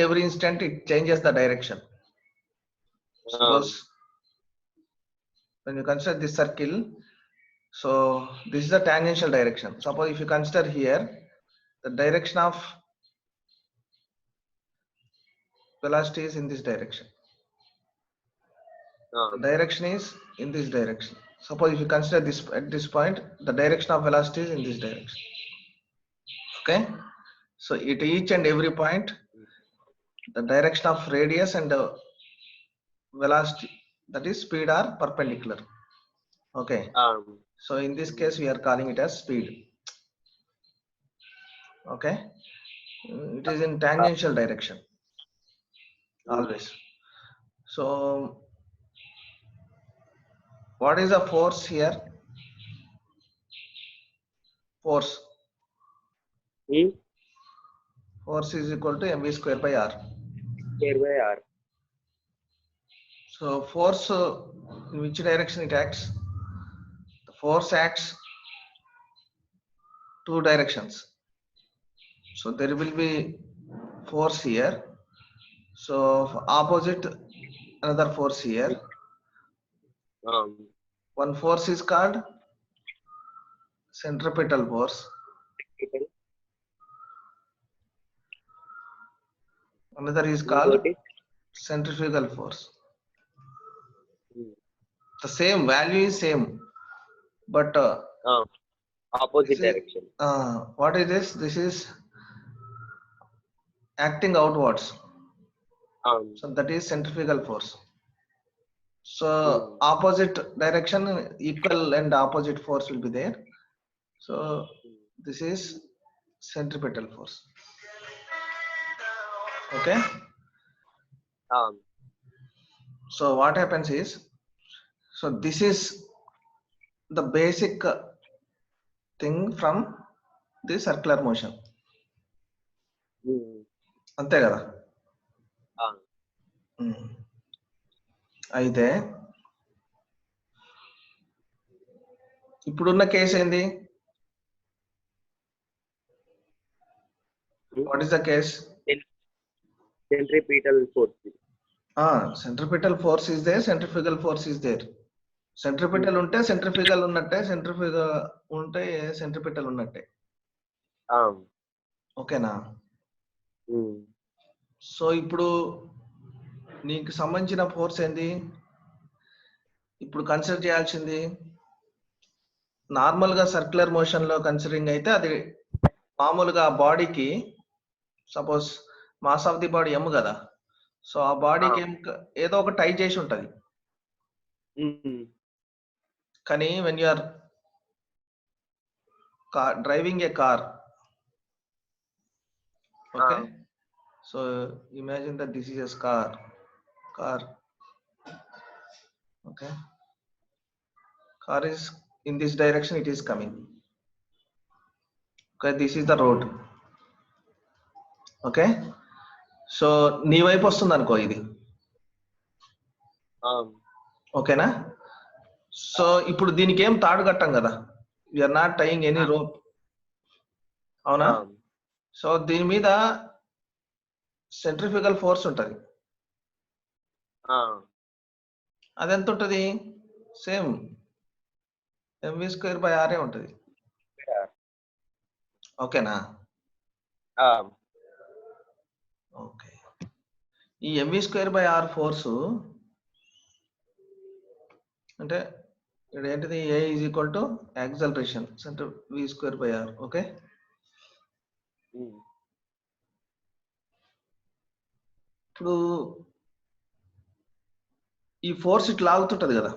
every instant it changes the direction. Suppose when you consider this circle, so this is the tangential direction. Suppose if you consider here, the direction of velocity is in this direction. The direction is in this direction. Suppose if you consider this at this point, the direction of velocity is in this direction. Okay, so at each and every point, the direction of radius and the velocity, that is speed, are perpendicular. Okay, so in this case we are calling it as speed. Okay, it is in tangential direction always. So what is the force here? Force is equal to mv square by r. So force, in which direction it acts? The force acts two directions. So there will be force here. So opposite another force here. One force is called centripetal force. Another is called centrifugal force. The same value is same, but opposite direction. What is this? This is acting outwards. So that is centrifugal force. So opposite direction, equal and opposite force will be there. So this is centripetal force. Okay. So what happens is, so this is the basic thing from the circular motion. అంతే కదా. అయితే ఇప్పుడున్న case ఏంది? What is the case? Centripetal force. Centripetal force is there, centrifugal force is there. Centripetal ఉంటే centrifugal ఉన్నట్టే, centrifugal ఉంటే centripetal ఉన్నట్టే. ఓకేనా? సో ఇప్పుడు నీకు సంబంధించిన ఫోర్స్ ఏంది? ఇప్పుడు కన్సిడర్ చేయాల్సింది నార్మల్ గా సర్క్యులర్ మోషన్ లో కన్సిడరింగ్ అయితే అది మామూలుగా బాడీకి, suppose mass of the body m కదా, సో ఆ బాడీకి ఏదో ఒక టై చేసి ఉంటది. కానీ when you are driving a car, okay, so imagine that this is a car, okay, car is in this direction, it is coming, okay, this is the road, okay, so నీ వైపు వస్తుంది అనుకో ఇది, ఓకేనా? So ఇప్పుడు దీనికి ఏం తాడు కట్టం కదా, we are not tying any rope, అవునా? సో దీని మీద సెంట్రిఫ్యూగల్ ఫోర్స్ ఉంటది. అది ఎంత ఉంటది? Same mv square by r ఉంటది. ఓకేనా? ఓకే. ఈ mv square by r force అంటే ఇక్కడ ఏంటిది? a is equal to acceleration centre v square by r. Okay, ఇప్పుడు ఈ ఫోర్స్ ఇట్లా లాగుతుంటది కదా,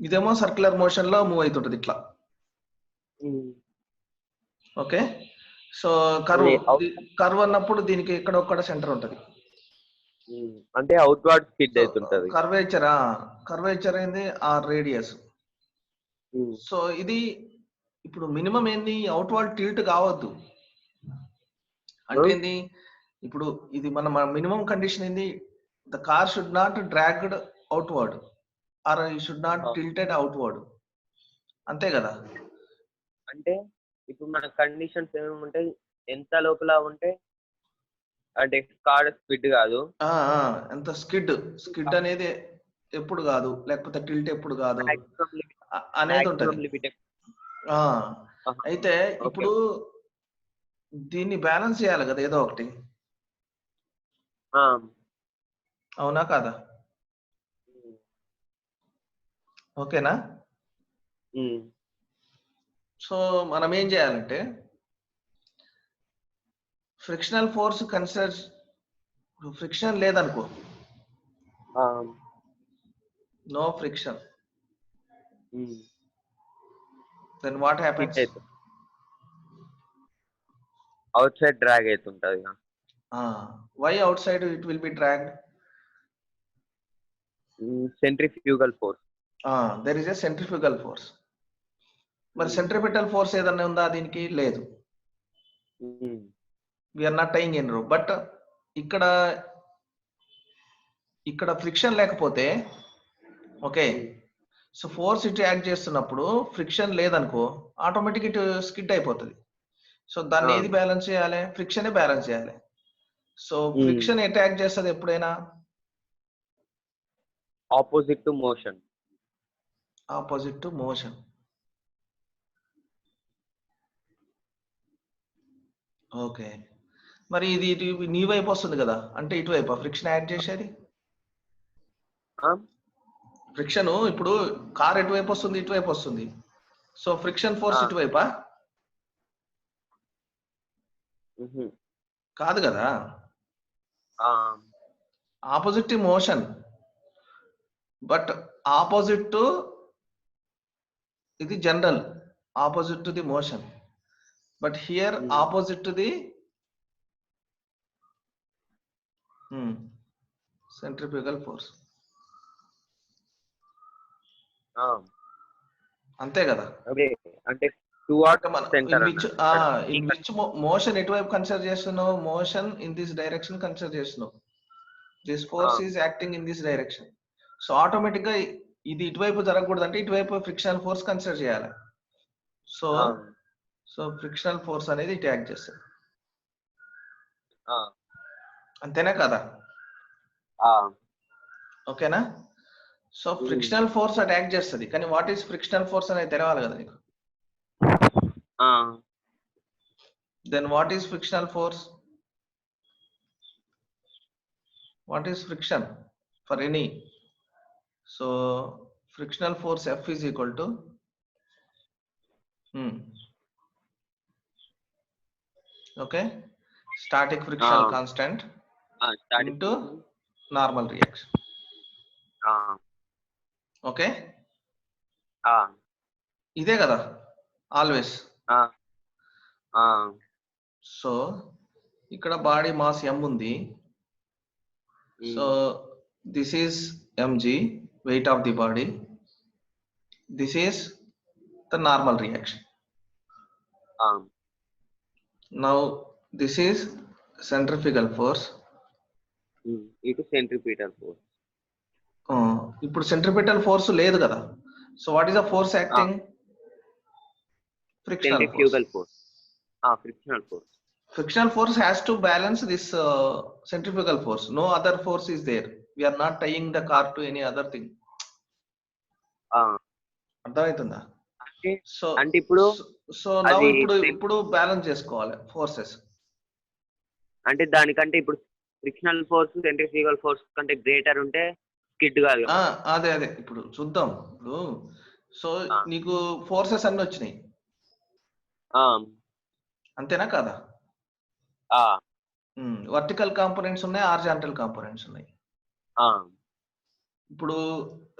ఇదేమో సర్క్యులర్ మోషన్ లో మూవ్ అవుతుంటది ఇట్లా. ఓకే, సో కర్వ్ అన్నప్పుడు దీనికి ఇక్కడ ఒక్కడ సెంటర్ ఉంటది, అంటే అవుట్వర్డ్ స్కిడ్ అవుతుంటది. కర్వేచర్ ఏంది? ఆ రేడియస్. సో ఇది ఇప్పుడు మినిమం ఏంది? అవుట్వర్డ్ టిల్ట్ కావద్దు అంటే ఏంది? ఇప్పుడు ఇది మన మినిమం కండిషన్ ఏంది? The car should not dragged outward or you should not tilted outward, అంతే కదా? అంటే ఇప్పుడు మన కండిషన్స్ ఏమేమి ఉంటాయి? ఎంత లోపల ఉంటే అంటే కార్ స్పీడ్ కాదు. ఎంత స్కిడ్ అనేది ఎప్పుడు కాదు, లేకపోతే టిల్ట్ ఎప్పుడు కాదు అనేది ఉంటది. అయితే ఇప్పుడు దీన్ని బ్యాలెన్స్ చేయాలి కదా ఏదో ఒకటి, అవునా కాదా? ఓకేనా? సో మనం ఏం చేయాలంటే ఫ్రిక్షనల్ ఫోర్స్ కన్సిడర్, ఫ్రిక్షన్ లేదనుకో, no friction, then what happens? outside drag అవుతుంటది. Why outside it will be dragged? Centrifugal force. There is a centrifugal force. మరి centripetal force ఏదన్నా ఉందా దీనికి? లేదు. We are not tying in row. But ఇక్కడ friction లేకపోతే, okay, so force ఇటు act చేస్తున్నప్పుడు ఫ్రిక్షన్ లేదనుకో ఆటోమేటిక్ ఇటు స్కిడ్ అయిపోతుంది. సో దాన్ని ఏది బ్యాలెన్స్ చేయాలి? ఫ్రిక్షనే బ్యాలెన్స్ చేయాలి. సో ఫ్రిక్షన్ ఎటు యాక్ట్ చేస్తుంది ఎప్పుడైనా? Opposite to motion. Opposite to motion. Okay, మరి ఇది ఇటు నీ వైపు వస్తుంది కదా, అంటే ఇటువైపు ఫ్రిక్షన్ యాడ్ చేసేది. ఫ్రిక్షన్ ఇప్పుడు కార్ ఎటువైపు వస్తుంది? ఇటువైపు వస్తుంది. సో ఫ్రిక్షన్ ఫోర్స్ ఇటువైపా? కాదు కదా, opposite to motion, but opposite to ఇది general, opposite to the motion, but here opposite to the centrifugal force. అంతే కదా? అంటే in which motion ఎటువైపు కన్సిడర్ చేస్తున్నావు? Motion in this direction consider చేస్తున్నావు. This force is acting in this direction. So automatic గా ఇది ఇటువైపు జరగకూడదు అంటే ఇటువైపు ఫ్రిక్షనల్ ఫోర్స్ కన్సిడర్ చేయాలి. సో ఫ్రిక్షనల్ ఫోర్స్ అనేది ఇటు యాక్ట్ చేస్తుంది. అంతేనా కదా? ఓకేనా? సో ఫ్రిక్షనల్ ఫోర్స్ అటు యాక్ట్ చేస్తుంది, కానీ వాట్ ఈస్ ఫ్రిక్షనల్ ఫోర్స్ అనేది తెలవాలి కదా నీకు. Then what is frictional force? What is friction for any? So frictional force F is equal to okay, static frictional constant into normal reaction. Okay, ఇదే కదా always. So ఇక్కడ body mass m ఉంది. So this is mg, weight of the body. This is the normal reaction. Now this is centrifugal force. It is centripetal force. ఇప్పుడు centripetal force లేదు కదా. So what is the force acting? Frictional force. Frictional force. Frictional force has to balance this centrifugal force. No other force is there. We are not tying the car to any other thing. అర్థమవుతుందా? So అంటే ఇప్పుడు ఇప్పుడు balance చేసుకోవాలి forces. అంటే దానికంటే ఇప్పుడు frictional force centrifugal force కంటే greater ఉంటే స్కిడ్ కాదు. అదే ఇప్పుడు చూద్దాం. ఇప్పుడు సో నీకు ఫోర్సెస్ అన్ని వచ్చినాయి, అంతేనా కాదా? వర్టికల్ కాంపోనెంట్స్ ఉన్నాయి, హారిజాంటల్ కాంపోనెంట్స్ ఉన్నాయి. ఇప్పుడు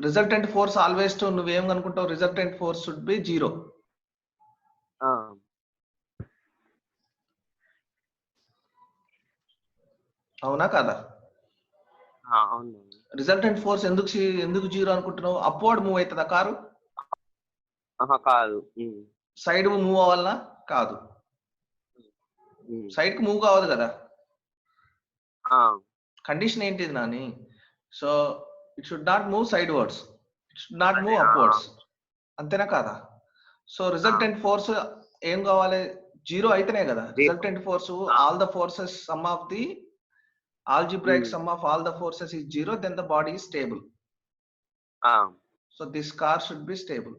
రిజల్టెంట్ ఫోర్స్ ఆల్వేస్ టు నువ్వేం అనుకుంటావు? Resultant force should be 0. అవునా కాదా? రిజల్టెంట్ ఫోర్స్ ఎందుకు 0 అనుకుంటున్నావు? అప్వర్డ్ మూవ్ అవుతుందా కారు? కాదు. సైడ్ మూవ్ అవ్వాలనా? కాదు. సైడ్ కి మూవ్ కావదు కదా. కండిషన్ ఏంటిది Nani? So it should not move sidewards, it should not move upwards, అంతేనా కాదా? సో రిజల్టెంట్ ఫోర్స్ ఏం కావాలి? 0 అయితేనే కదా resultant force. All the forces some of the algebraic sum of all the forces is 0, then the body is stable. So this car should be stable.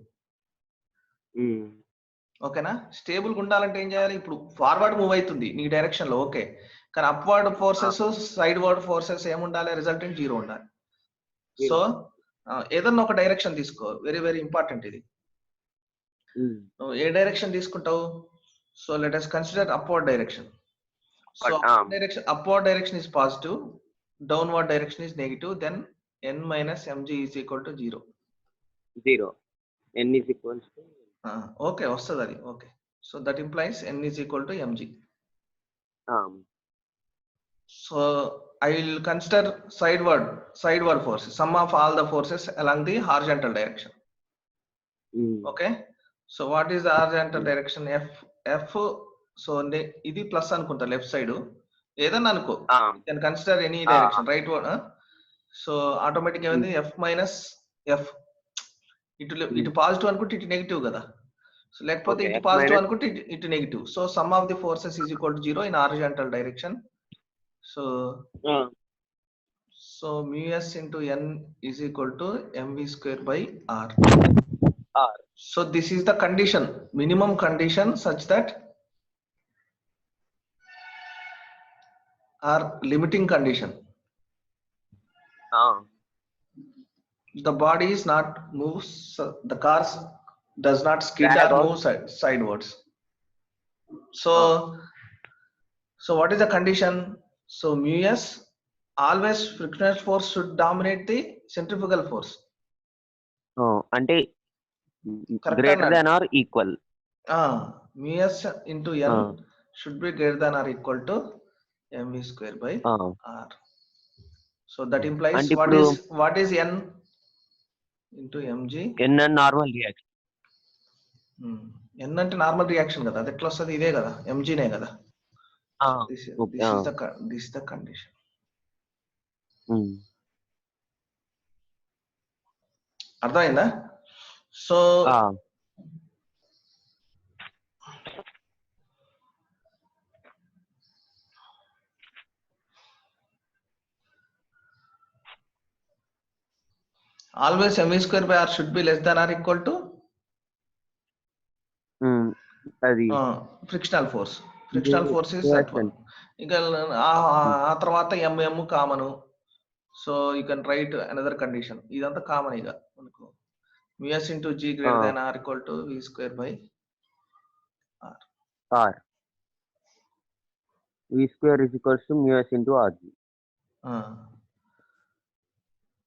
ఓకేనా? Stable గా ఉండాలంటే ఏం చేయాలి? ఇప్పుడు ఫార్వర్డ్ మూవ్ అవుతుంది నీ డైరెక్షన్ లో, ఓకే, కానీ upward forces side word forces ఏముండాలి? రిజల్టెంట్ 0 ఉండాలి. సో ఏదన్నా ఒక డైరెక్షన్ తీసుకో, వెరీ వెరీ ఇంపార్టెంట్ ఇది. నువ్వు ఏ డైరెక్షన్ తీసుకుంటావు? So let us consider upward direction. So upward direction is positive, downward direction is negative, then n minus mg is equal to 0. N is equals to okay, వస్తుంది అది. Okay, so that implies n is equal to mg. So I will consider sideward forces, sum of all the forces along the horizontal direction. Okay, so what is the horizontal direction? f. So ఇది plus అనుకుంటా, left side ఏదన్నా అనుకో, can consider any direction, right word. So automatic ఏమైంది? f minus f, ఇటు positive అనుకుంటే ఇటు negative కదా. So లేకపోతే ఇటు పాజిటివ్ అనుకుంటే ఇటు negative. So some of the forces is equal to 0 in horizontal direction. So μs into n is equal to mv square by r. So this is the condition, minimum condition such that, or limiting condition, the body is not moves, the cars does not skid or move sidewards. So what is the condition? So μs, always frictional force should dominate the centrifugal force. అంటే greater than or equal. μs into n should be greater than or equal to mv square by r. So that implies what is n into mg? n and normal reaction. n అంటే normal reaction కదా, అది ఎట్లా వస్తుంది? ఇదే కదా, mg నే కదా. This is the condition. అర్థమైందా? So always mv square by r should be less than or equal to frictional force. Frictional force is that one. ఇంకా ఆ తర్వాత mm common. So you can write another condition. ఇదంతా common ఇక మనకు. μs into g greater than r equal to v square by r. v square is equals to μs into rg.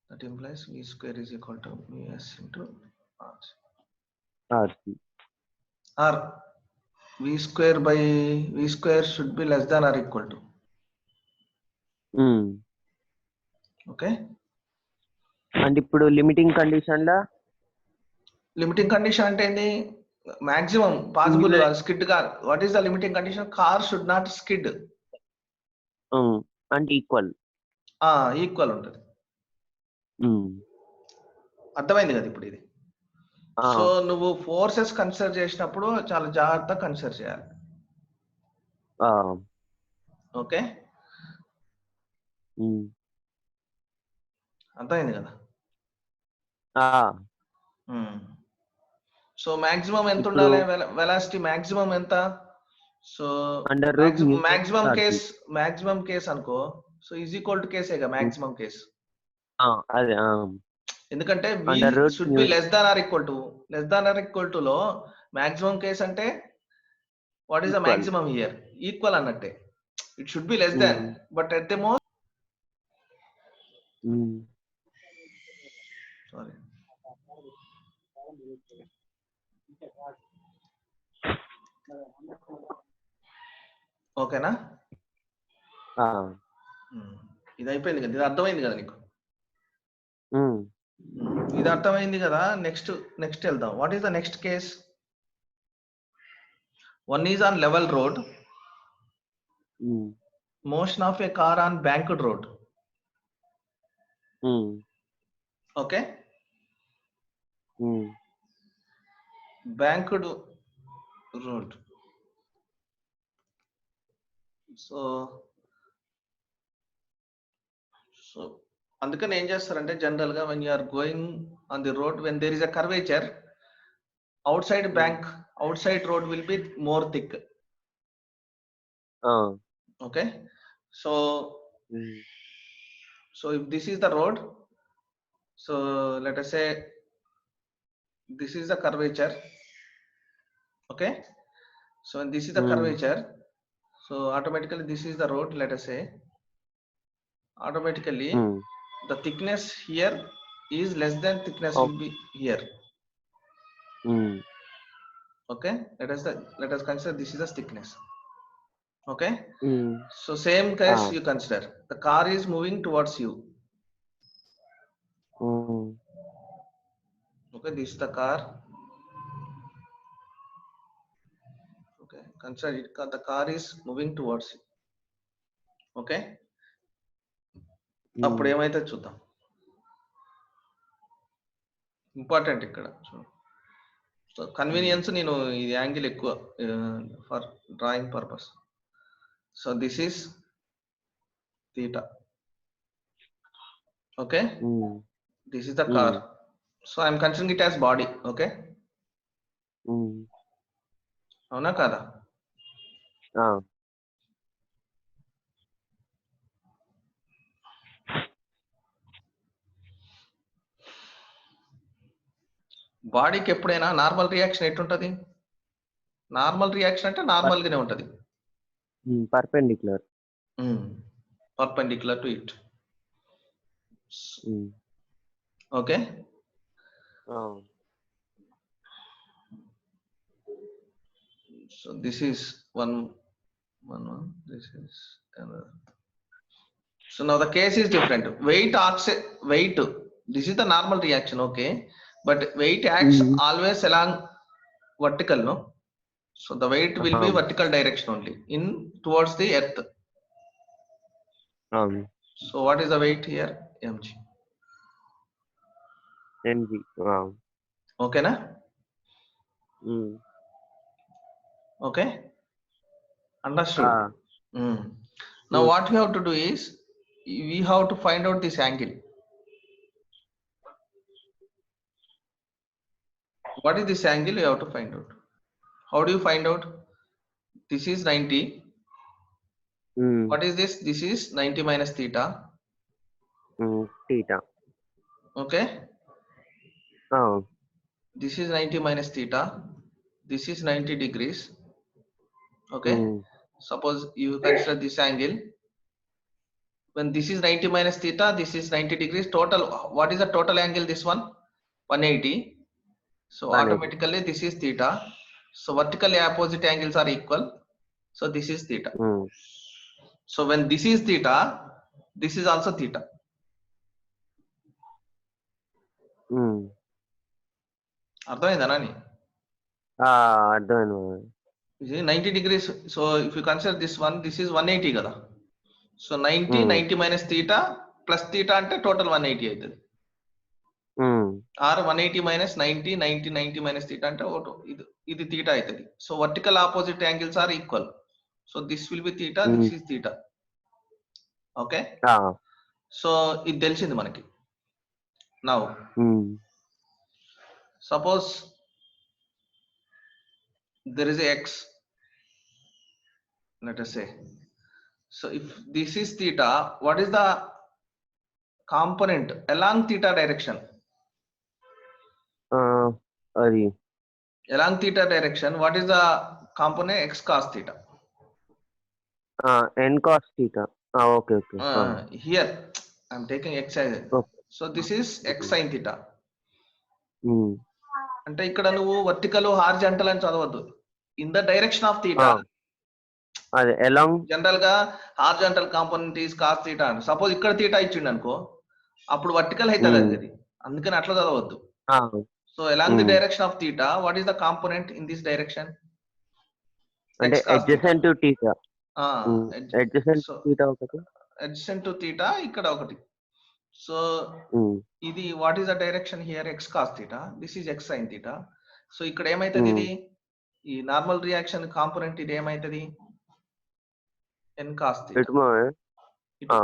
That implies v square is equal to μs into rg. or v square should be less than or equal to. Okay, అంటే ఇప్పుడు limiting condition అంటే ఏంది? Maximum possible skid గా. What is the limiting condition? Car should not skid. అంటే equal ఉంటుంది. అర్థమైంది కదా ఇప్పుడు ఇది? సో నువ్వు ఫోర్సెస్ కన్సిడర్ చేసినప్పుడు చాలా జాగ్రత్తగా కన్సిడర్ చేయాలి. ఓకే, అర్థమైంది కదా? సో మాక్సిమం ఎంత ఉండాలి? వెలాసిటీ మాక్సిమం ఎంత? సో మాక్సిమం కేస్ అనుకో. సో ఈజ్ ఈక్వల్ టు కేసేగా మాక్సిమం కేస్. ఎందుకంటే v should be less than or equal to లో మాక్సిమం కేస్ అంటే what is the maximum here? Equal అన్నట్టే. It should be less than, but at the most sorry ఓకేనా? ఇది అయిపోయింది కదా, ఇది అర్థమైంది కదా నీకు? ఇది అర్థమైంది కదా. నెక్స్ట్ వెళ్దాం. What is the next case? One is on level road, motion of a car on banked road. Okay, banked road. So so అందుకని ఏం చేస్తారంటే జనరల్ గా when you are going on the road when there is a curvature outside bank outside road will be more thick. Okay, so so if this is the road, so let us say this is the curvature. Okay, so when this is the curvature, so automatically this is the road, let us say automatically the thickness here is less than thickness will be here. Okay, let us consider this is the thickness. Okay, so same case you consider the car is moving towards you. Okay, this is the car. Okay, consider it, the car is moving towards you. Okay, అప్పుడు ఏమైతే చూద్దాం. Important ఇక్కడ. So convenience నేను ఈ angle ఎక్కువ for drawing purpose. So this is theta. Okay, this is the car. So I am considering it as body. Okay, అవునా కదా? బాడీకి ఎప్పుడైనా నార్మల్ రియాక్షన్ ఎట్టుంటది? నార్మల్ రియాక్షన్ అంటే నార్మల్ గానే ఉంటది. Perpendicular to it. Okay, so this is one, this is another. So now the case is different. Weight, this is the normal reaction. Okay, but weight acts always along vertical, no? So the weight will be vertical direction only in towards the earth. So what is the weight here? mg. Okay na? Okay, understood. Now what we have to do is we have to find out this angle. What is this angle? You have to find out. How do you find out? This is 90. What is this? This is 90 minus theta. Theta. Okay, this is 90 minus theta. This is 90 degrees. Okay, suppose you consider this angle. When this is 90 minus theta, this is 90 degrees. Total, what is the total angle? This one 180. So 180. automatically this is theta. So vertically opposite angles are equal. So this is theta. So when this is theta, this is also theta. అర్థమైందా నాని? అర్థమైంది. 90 degrees. So if you consider this one, this is 180 కదా. So 90 minus theta plus theta అంటే total 180 అవుతుంది. Or 180 minus 90 minus theta అంటే ఇది theta అవుతుంది. So vertical opposite angles are equal. So this will be theta, this is theta. Okay, so ఇది తెలిసింది మనకి. Now suppose there is a x, let us say. So if this is theta, what is the component along theta direction? Along theta direction, what is the component? X cos theta. N cos theta. Okay. Here I am taking x as it. So this is x sin theta. అంటే ఇక్కడ నువ్వు vertical horizontal అని చదవద్దు. In the direction of theta. అదే along general గా horizontal component is cos theta అని. Suppose ఇక్కడ theta ఇచ్చిండు అనుకో, అప్పుడు వర్టికల్ అవుతుంది అది. అందుకని అట్లా చదవద్దు. So along the direction of theta, what is the component in this direction? అంటే adjacent to theta. Adjacent to theta ఒకటి. Adjacent to theta ఇక్కడ ఒకటి. So ఇది what is the direction here? X cos theta. This is x sin theta. So ఇక్కడ ఏమైతుంది? ఇది ఈ normal reaction component ఇది ఏమైతుంది? n cos theta.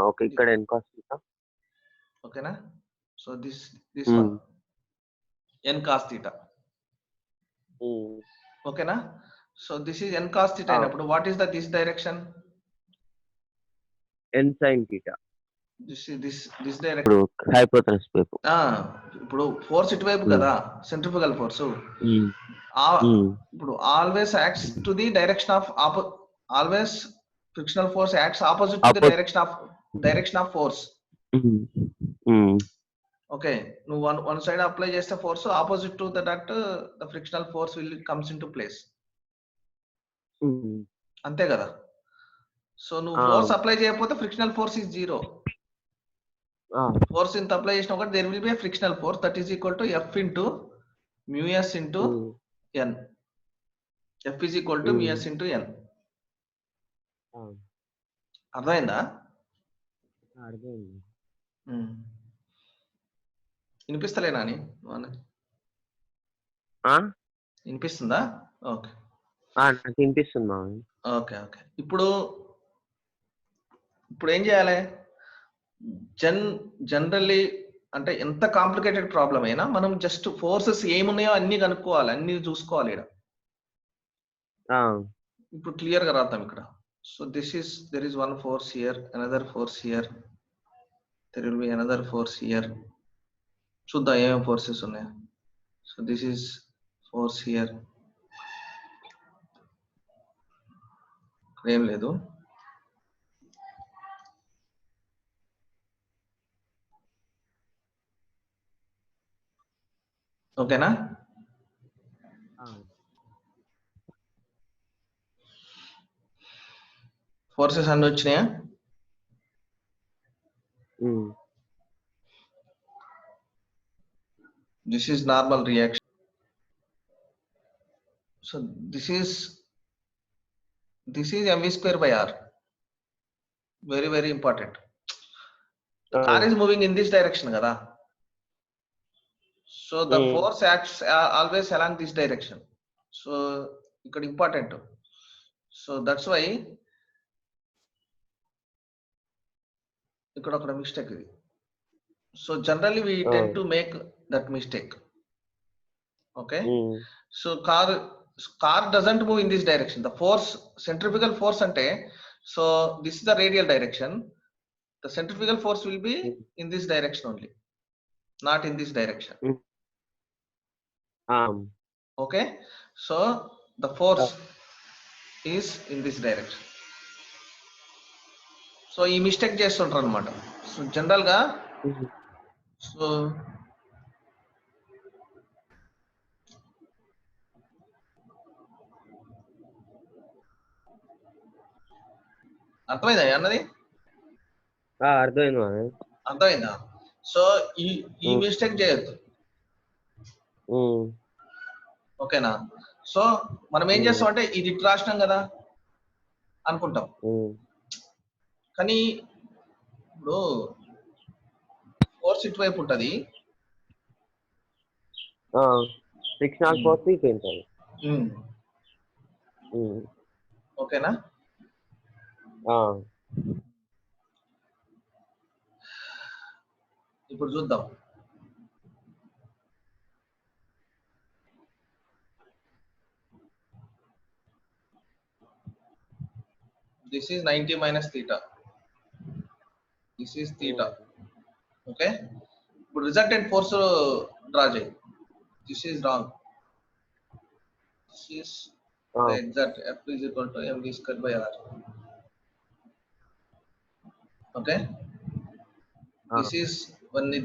ఓకే, ఇక్కడ n cos theta. ఓకేనా? So this one n cos theta. ఓకేనా? So this is n cos theta అయినప్పుడు what is this direction? n sin theta. This direction. Hypotenuse వైపు. ఇప్పుడు force ఇటువైపు కదా, సెంట్రిఫ్యూగల్ ఫోర్స్. ఇప్పుడు always acts to the direction of always frictional force acts opposite to the direction of force. Okay, నువ్వు one side apply చేస్తే force opposite to that the frictional force will comes in to place. అంతే కదా? So నువ్వు force apply చేయకపోతే frictional force is zero. Force ఇంత apply చేసిన ఒకటి there will be frictional force that is equal to F into mu s into N. F is equal to mu s into N. అర్థమైందా? వినిపిస్తలేనా అని వినిపిస్తుందా? ఓకే, నాకు వినిపిస్తుందా? Okay okay. ఇప్పుడు ఏం చేయాలి? జనరల్లీ అంటే ఎంత కాంప్లికేటెడ్ ప్రాబ్లం అయినా మనం జస్ట్ ఫోర్సెస్ ఏమున్నాయో అన్ని కనుక్కోవాలి, అన్ని చూసుకోవాలి ఇక్కడ. ఇప్పుడు క్లియర్ గా రాద్దాం ఇక్కడ. So there is one force here, another force here, there will be another force here. చూద్దాం ఏమేమి ఫోర్సెస్ ఉన్నాయి. So this is force here, ఏం లేదు. ఓకేనా? ఫోర్సెస్ అన్ని వచ్చినాయా? This is normal reaction. So this is mv square by r. Very very important. The car is moving in this direction kada. So the force acts always along this direction. So ikkada important. So that's why ikkada oka mistake idi. So generally we tend to make that mistake. Okay. So car doesn't move in this direction. The force, centrifugal force ante, so this is the radial direction. The centrifugal force will be in this direction only, not in this direction. Okay, so the force is in this direction. So ee mistake chestuntaru anamata. So general ga so అర్థమైందా అన్నది? అర్థమైందా? So ఈ mistake చేయొద్దు. ఓకేనా? So మనం ఏం చేస్తాం అంటే ఇది ఇటు రాసినాం కదా అనుకుంటాం, కానీ ఇప్పుడు ఫోర్స్ ఇటువైపు ఉంటది, ఫ్రిక్షనల్ ఫోర్స్ ఇటు. ఓకేనా? ఇప్పుడు చూద్దాం. This is 90 minus theta. This is theta. Okay. ఇప్పుడు resultant force డ్రా చేయి. This is wrong. This is the exact F is equal to mv square by r. Okay.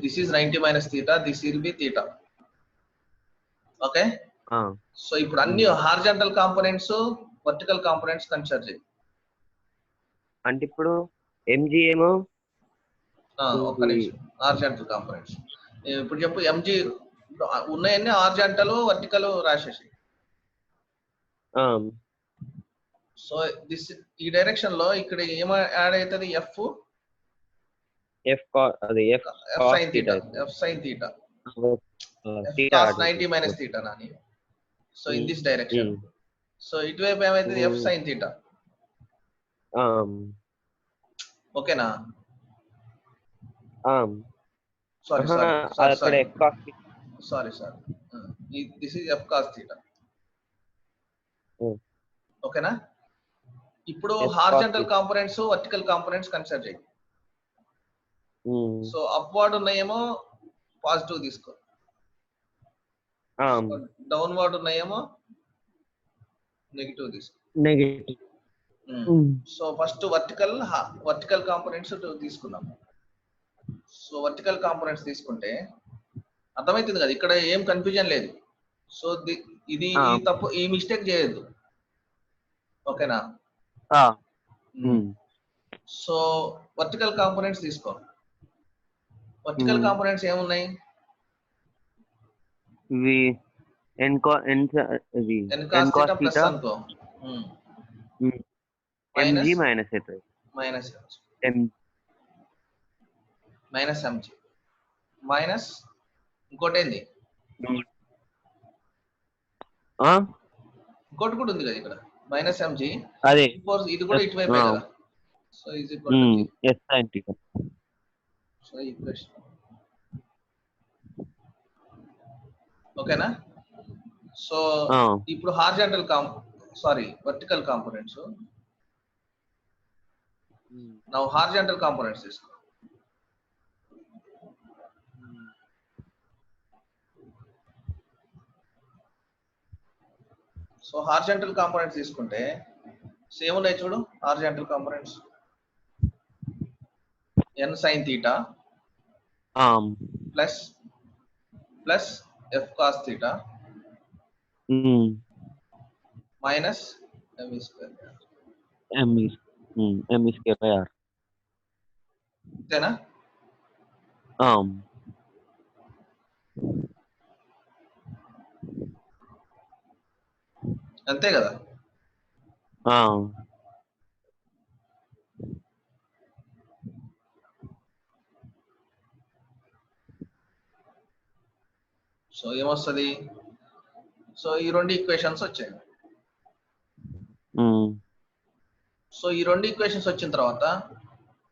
This is 90 minus theta. This will be theta. Okay. So ఇప్పుడు అన్ని horizontal components, vertical components consider చేయి. అంటే ఇప్పుడు mg ఏమో ఒక్క నిమిషం, horizontal components ఇప్పుడు చెప్పు. mg ఉన్నాయన్నీ హారిజాంటల్, వర్టికల్ రాసేసి. సో ఈ డైరెక్షన్ లో ఇక్కడ ఏం యాడ్ అవుతుంది? f sin theta. F sin theta. F cos 90 minus theta nani. So in this direction. So ఇటువైపు ఏమైతుంది? F sin theta. ఓకేనా? సారీ ఆహా, సారీ అది అక్కడ f cos theta. Sorry this is F cos theta. Hmm. ఓకేనా? ఇప్పుడు F cos horizontal theta. Components vertical components consider చేయి. Hmm. So upward ఉన్నాయేమో పాజిటివ్ తీసుకో, డౌన్వర్డ్ ఉన్నాయేమో నెగిటివ్ తీసుకో. Negative. So first vertical components తీసుకున్నాం. సో వర్టికల్ కాంపోనెంట్స్ తీసుకుంటే అర్థమవుతుంది కదా, ఇక్కడ ఏం కన్ఫ్యూజన్ లేదు. సో ఇది ఈ తప్పు, ఈ మిస్టేక్ చేయొద్దు. ఓకేనా? సో వర్టికల్ కాంపోనెంట్స్ తీసుకో. వర్టికల్ కాంపోనెంట్స్ ఏమున్నాయి? ఇవి n cos theta plus theta అనుకో, mg minus h minus m minus MG minus ఇంకోటి ఏంది, ఇంకోటి కూడా ఉంది కదా ఇక్కడ, మైనస్ ఎంజీ. అదే ఇది కూడా ఇటువైపే కదా. So is equal to s sin theta. So equation ఓకేనా? సో ఇప్పుడు vertical components, now horizontal components తీసుకో. సో హార్జంటల్ కాంపోనెంట్స్ తీసుకుంటే సేమ్ ఉన్నాయి చూడు. Horizontal components n sin theta plus f cos theta minus m square by r. అంతేనా? అంతే కదా? So ఏమొస్తుంది? సో ఈ రెండు ఈక్వేషన్స్ వచ్చాయి. సో ఈ రెండు ఈక్వేషన్స్ వచ్చిన తర్వాత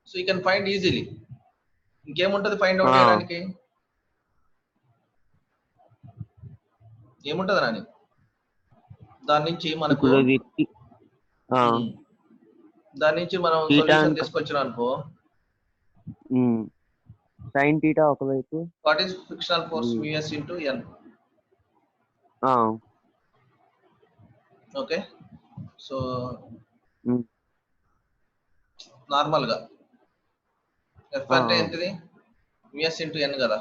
so you can find easily. ఇంకేముంటది ఫైండ్ అవుట్ చేయడానికి? ఏముంటది నాని? దాని నుంచి మనకు సొల్యూషన్ తీసుకొచ్చినాం అనుకో. sin theta ఒకవైపు, what is frictional force µs into n. Okay. So normal గా F అంటే ఏంటిది? µs into n కదా.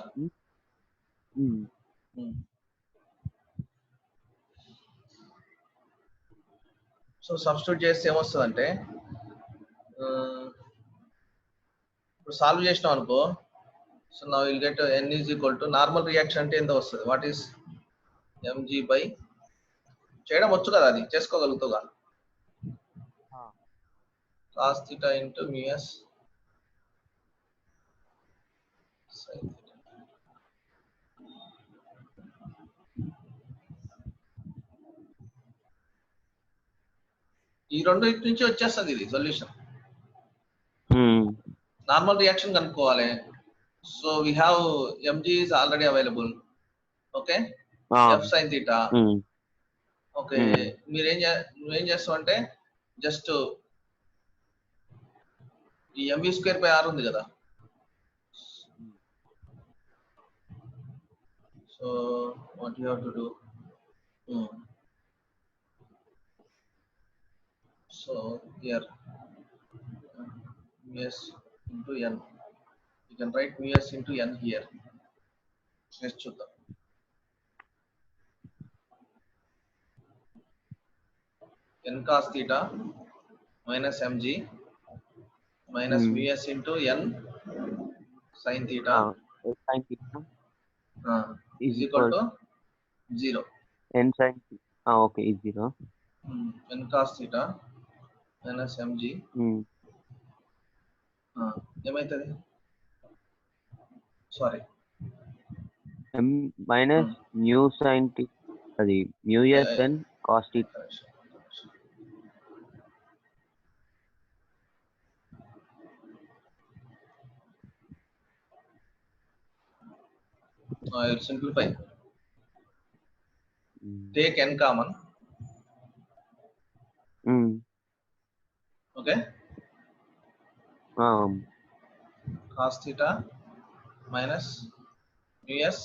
సో సబ్స్టిట్యూట్ చేస్తే ఏమొస్తుంది, ఇప్పుడు సాల్వ్ చేసినాం అనుకో. So now will get n is equal to normal reaction అంటే ఎంత వస్తుంది? వాట్ ఈస్ mg బై, చేయడం వచ్చు కదా, అది చేసుకోగలుగుతావుగా. cos theta into µs sin theta. ఈ రెండు ఇటు నుంచి వచ్చేస్తుంది ఇది సొల్యూషన్. నార్మల్ రియాక్షన్ కనుక్కోవాలి. So we have mg is already available. Okay. f sin theta. Okay. నువ్వేం చేస్తావు అంటే జస్ట్ ఈ mv స్క్వేర్ బై r ఉంది కదా. So what you have to do, so here µs into n, you can write µs into n here. Next చూద్దాం. n cos theta minus mg minus µs into n sin theta is equal to 0. n sin okay is 0. n cos theta minus mg ఏమైతుంది? Sorry m minus mu sin theta, అది µs n cos theta. I will simplify. Take n common. Okay. Cos theta minus mu s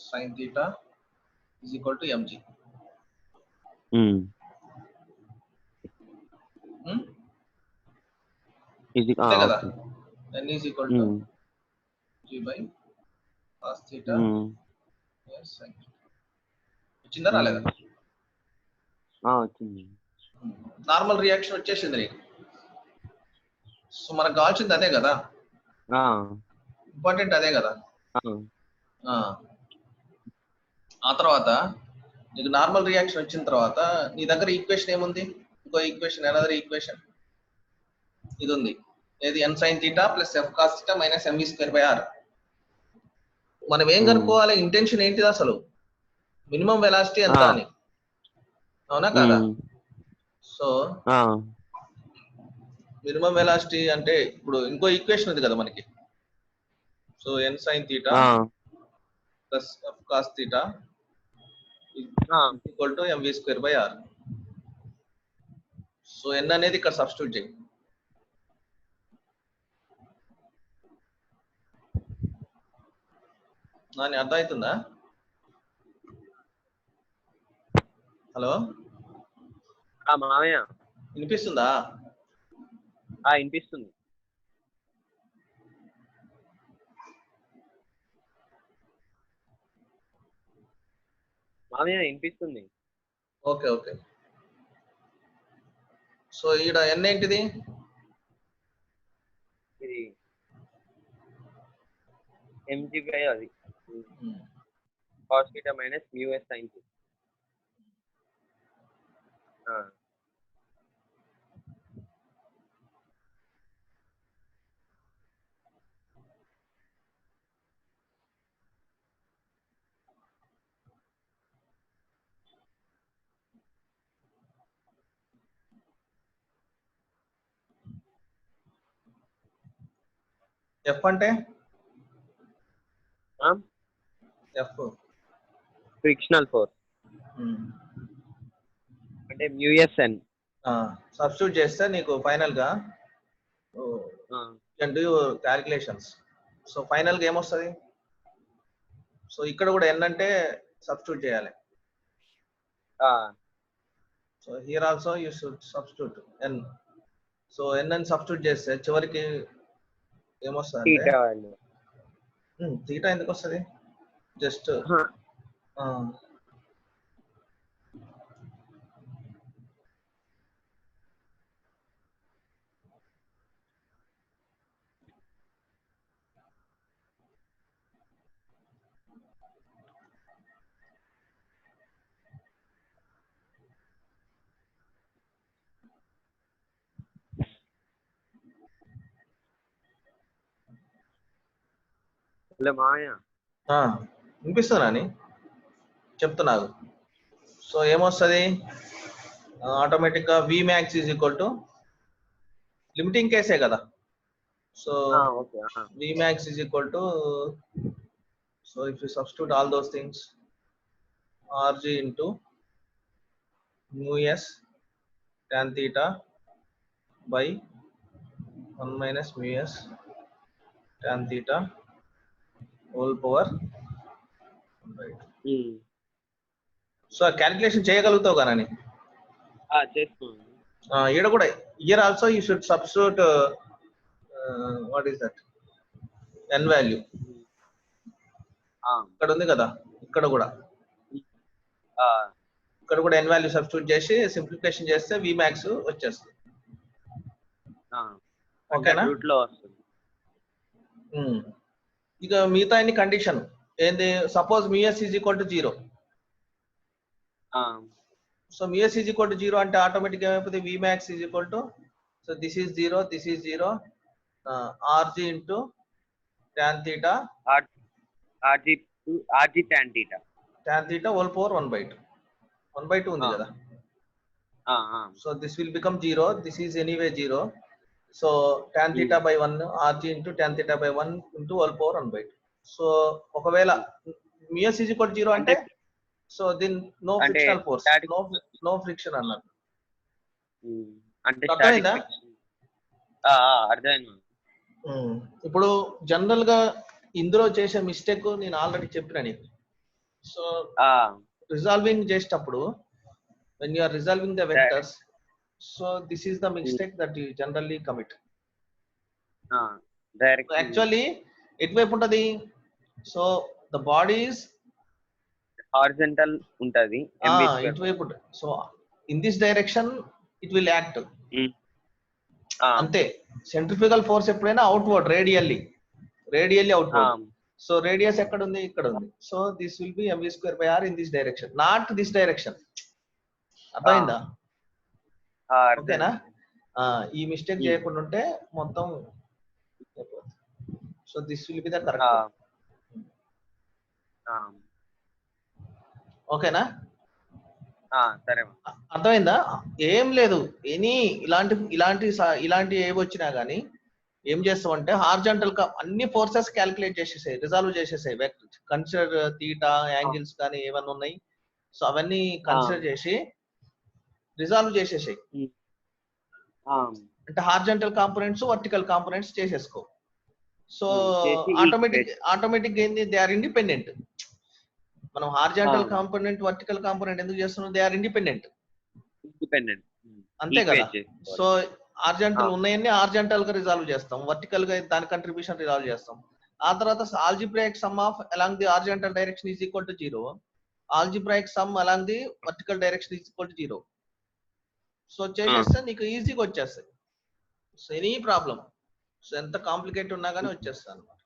sin theta is equal to mg. అంతే కదా, n is equal to g by cos theta minus sin theta. వచ్చిందా రాలేదా? వచ్చింది. Normal reaction వచ్చేసింది నీకు. So మనకు కావాల్సింది అదే కదా, ఇంపార్టెంట్ అదే కదా. ఆ తర్వాత నీకు నార్మల్ రియాక్షన్ వచ్చిన తర్వాత నీ దగ్గర ఈక్వేషన్ ఏముంది? ఇంకో ఈక్వేషన్, అనదర్ ఈక్వేషన్ ఇది ఉంది. ఏది? n sin theta plus f cos theta minus mv square by r. మనం ఏం కనుక్కోవాలి? ఇంటెన్షన్ ఏంటిది అసలు? మినిమం వెలాసిటీ ఎంత అని, అవునా కాదా? సో మినిమం వెలాసిటీ అంటే ఇప్పుడు ఇంకో ఈక్వేషన్ ఉంది కదా మనకి. So n sin theta plus f cos theta equal to mv square by r. So n అనేది ఇక్కడ సబ్స్టిట్యూట్ చేయి. నాని అర్థమవుతుందా? హలో మామయ్య వినిపిస్తుందా? వినిపిస్తుంది. మామయ్య వినిపిస్తుంది. Okay okay. సో ఈడ n ఏంటిది? ఇది mg by అది cos theta minus mu s sin theta. f అంటే f ఫ్రిక్షనల్ ఫోర్స్ అంటే mu s n. సబ్స్టిట్యూట్ చేస్తే నీకు ఫైనల్ గా can do your calculations. So final గా ఏమొస్తుంది? సో ఇక్కడ కూడా n అంటే సబ్స్టిట్యూట్ చేయాలి. So here also you should substitute n. So n అని సబ్స్టిట్యూట్ చేస్తే చివరికి ఏమొస్తుంది? థీటా ఎందుకు వస్తుంది? జస్ట్ మామయ్య వినిపిస్తుందా అని చెప్తున్నాను. సో ఏమొస్తుంది? ఆటోమేటిక్ గా v max is equal to limiting కేసే కదా. So v max is equal to, so if you substitute all those things, rg into mu s tan theta by 1 minus mu s tan theta whole power. So calculation చేయగలుగుతావు కానీ ఈడ కూడా here also you should substitute what is that n value. ఇక్కడ ఉంది కదా, ఇక్కడ కూడా n value substitute చేసి సింప్లిఫికేషన్ చేస్తే v max వచ్చేస్తుంది. ఓకేనా? ఇక మిగతా అన్ని కండిషన్ ఏంది? Suppose mu s is equal to 0. So mu s is equal to 0 అంటే ఆటోమేటిక్ గా ఏమైపోతుంది? v max is equal to, so this is 0, this is 0, rg into tan theta rg tan theta whole power 1/2 ఉంది కదా. So this will become 0, this is anyway 0, so tan theta by 1 rg into tan theta by 1 into all power 1/2. So ఒకవేళ మ్యూఎస్ is equal 0 అంటే so దీని no అంటే frictional force, static- no friction అన్నట్టు. అంటే అర్థమైందా? అర్థమైంది. ఇప్పుడు జనరల్ గా ఇందులో చేసే మిస్టేక్ నేను ఆల్రెడీ చెప్పిన నీకు. సో రిజాల్వింగ్ చేసేటప్పుడు when you are resolving the vectors, so this is the mistake that you generally commit. Direct Actually ఎటువైపు ఉంటది? So the body is horizontal ఉంటది. ఇటువైపు ఉంటుంది. So in this direction it will act. అంతే. Centrifugal force ఎప్పుడైనా outward radially outward. So radius ఎక్కడ ఉంది? ఇక్కడ ఉంది. So this will be mv²/r in this direction, not this direction. అర్థమైందా? ఓకేనా? ఈ మిస్టేక్ చేయకుండా ఉంటే మొత్తం. So this will be the correct. ఓకేనా? సరే. అర్థమైందా? ఏం లేదు, ఇలాంటి ఏవి వచ్చినా గానీ ఏం చేస్తామంటే హార్జాంటల్ అన్ని ఫోర్సెస్ క్యాలిక్యులేట్ చేసేసాయి, రిజాల్వ్ చేసేసాయి. కన్సిడర్ థీటా యాంగిల్స్ కానీ ఏమన్నా ఉన్నాయి, సో అవన్నీ కన్సిడర్ చేసి రిజాల్వ్ చేసేసాయి. అంటే హార్జాంటల్ కాంపోనెంట్స్, వర్టికల్ కాంపోనెంట్స్ చేసేసుకో. సో ఆటోమేటిక్ ఏంది? They are independent. మనం హార్జాంటల్ కాంపోనెంట్, వర్టికల్ కాంపోనెంట్ ఎందుకు చేస్తున్నాం? They are independent. అంతే కదా? సో హార్జాంటల్ ఉన్నాయన్నీ హార్జాంటల్ గా రిజాల్వ్ చేస్తాం, వర్టికల్ గా దాని కంట్రిబ్యూషన్ రిజాల్వ్ చేస్తాం. ఆ తర్వాత algebraic sum of along the horizontal direction is equal to 0, algebraic sum along the vertical direction is equal to 0. So చేసేస్తే నీకు ఈజీగా వచ్చేస్తాయి. సో ఎనీ ప్రాబ్లం, సో ఎంత కాంప్లికేట్ ఉన్నా కానీ వచ్చేస్తాయి అన్నమాట.